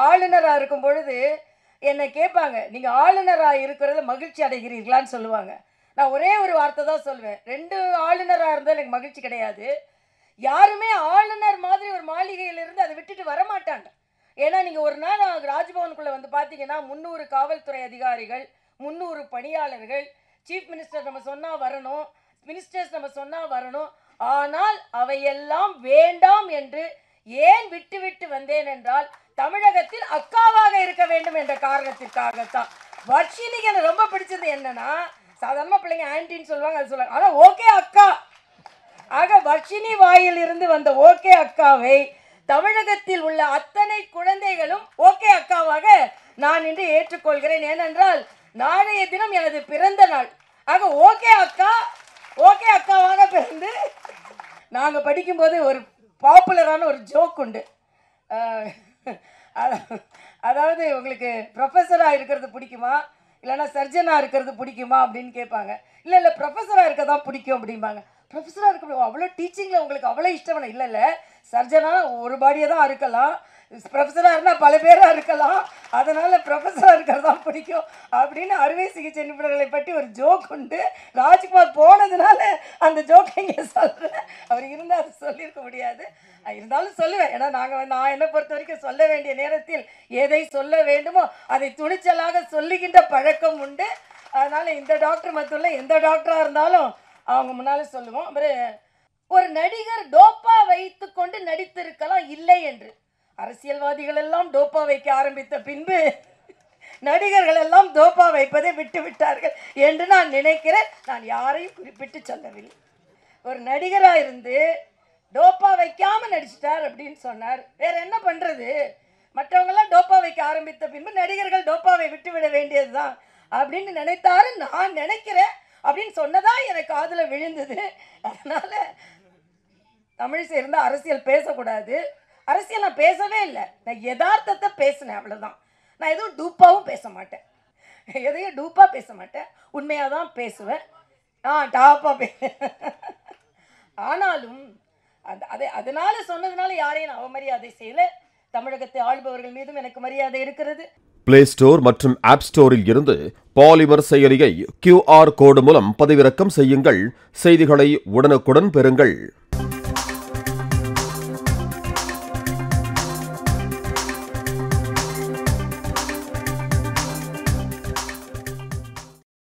ஆளுநரா இருக்கும் பொழுது என்னை கேட்பாங்க, நீங்க ஆளுநரா இருக்கிறதுல மகிழ்ச்சி அடைகிறீர்களான்னு சொல்லுவாங்க. நான் ஒரே ஒரு வார்த்தை தான் சொல்வேன், 2 ஆளுநரா இருந்தால் எனக்கு மகிழ்ச்சி கிடையாது. யாருமே ஆளுநர் மாதிரி ஒரு மாளிகையிலிருந்து அதை விட்டுட்டு வரமாட்டாங்க. ஏன்னா நீங்கள் ஒரு நாள் ராஜ்பவனுக்குள்ளே வந்து பார்த்தீங்கன்னா 300 காவல்துறை அதிகாரிகள், 300 பணியாளர்கள், சீஃப் மினிஸ்டர் நம்ம சொன்னால் வரணும், மினிஸ்டர்ஸ் நம்ம சொன்னால் வரணும். ஆனால் அவையெல்லாம் வேண்டாம் என்று ஏன் விட்டு வந்தேன் என்றால், தமிழகத்தில் அக்காவாக இருக்க வேண்டும் என்ற காரணத்திற்காகத்தான். வர்ஷினிக்கு எனக்கு ரொம்ப பிடிச்சது என்னன்னா, சாதாரண பிள்ளைங்க ஆன்டின்னு சொல்லுவாங்க, அது சொல்லுவாங்க, ஆனால் ஓகே அக்கா. ஆக வர்ஷினி வாயில் இருந்து வந்த ஓகே அக்காவை தமிழகத்தில் உள்ள அத்தனை குழந்தைகளும் ஓகே அக்காவாக நான் இன்று ஏற்றுக்கொள்கிறேன். ஏனென்றால் நாளைய தினம் எனது பிறந்த நாள். ஆக ஓகே அக்கா, ஓகே அக்காவாக பிறந்து, நாங்கள் படிக்கும்போது ஒரு பாப்புலரான ஒரு ஜோக் உண்டு. அதாவது உங்களுக்கு ப்ரொஃபஸராக இருக்கிறது பிடிக்குமா இல்லைனா சர்ஜனாக இருக்கிறது பிடிக்குமா அப்படின்னு கேட்பாங்க. இல்லை ப்ரொஃபஸராக இருக்க தான் பிடிக்கும் அப்படிம்பாங்க. ப்ரொஃபஸராக இருக்க அவ்வளோ டீச்சிங்கில் உங்களுக்கு அவ்வளோ இஷ்டம் இல்லை சர்ஜனாக ஒரு பாடியை தான் இருக்கலாம், ப்ரொஃபஸராக இருந்தால் பல பேராக இருக்கலாம், அதனால் ப்ரொஃபஸராக இருக்கிறது தான் பிடிக்கும் அப்படின்னு அறுவை சிகிச்சை நிபுணர்களை பற்றி ஒரு ஜோக் உண்டு. ராஜ்குமார் போனதுனால அந்த ஜோக்கை இங்கே சொல்கிறேன். அவர் இருந்தால் அது சொல்லியிருக்க முடியாது, இருந்தாலும் சொல்லுவேன். ஏன்னா நான் என்னை பொறுத்த வரைக்கும் சொல்ல வேண்டிய நேரத்தில் எதை சொல்ல வேண்டுமோ அதை துணிச்சலாக சொல்லுகின்ற பழக்கம் உண்டு. அதனால் இந்த டாக்டர் மட்டும் இல்லை, எந்த டாக்டராக இருந்தாலும் அவங்க முன்னால் சொல்லுவோம். அப்புறம் ஒரு நடிகர் டோப்பா வைத்து கொண்டு நடித்திருக்கலாம் இல்லை என்று. அரசியல்வாதிகள் எல்லாம் டோப்பா வைக்க ஆரம்பித்த பின்பு நடிகர்கள் எல்லாம் டோப்பா வைப்பதை விட்டு விட்டார்கள் என்று நான் நினைக்கிறேன். நான் யாரையும் குறிப்பிட்டு சொல்லவில்லை. ஒரு நடிகராக இருந்து டோப்பா வைக்காமல் நடிச்சிட்டார் அப்படின்னு சொன்னார். வேற என்ன பண்ணுறது? மற்றவங்கெல்லாம் டோப்பா வைக்க ஆரம்பித்த பின்பு நடிகர்கள் டோப்பாவை விட்டு விட வேண்டியது தான் அப்படின்னு நினைத்தாரு. நான் நினைக்கிறேன் அப்படின்னு சொன்னதா எனக்கு காதில் விழுந்தது. அதனால் தமிழ் சேர்ந்த அரசியல் பேசக்கூடாது. அரசியல் நான் பேசவே இல்லை, நான் யதார்த்தத்தை பேசினேன், அவ்வளோதான். நான் எதுவும் டூப்பாவும் பேச மாட்டேன், எதையும் டூப்பாக பேச மாட்டேன், உண்மையாக தான் பேசுவேன். டாப்பாக ஆனாலும் அதனால சொன்னதுனால யாரையும் நான் அவமரியாதை செய்யலை. தமிழகத்தை ஆள்பவர்கள் மீதும் எனக்கு மரியாதை இருக்கிறது. பிளே ஸ்டோர் மற்றும் ஆப் ஸ்டோரில் இருந்து பாலிமர் செயலியை QR கோடு மூலம் பதிவிறக்கம் செய்யுங்கள். செய்திகளை உடனுக்குடன் பெறுங்கள்.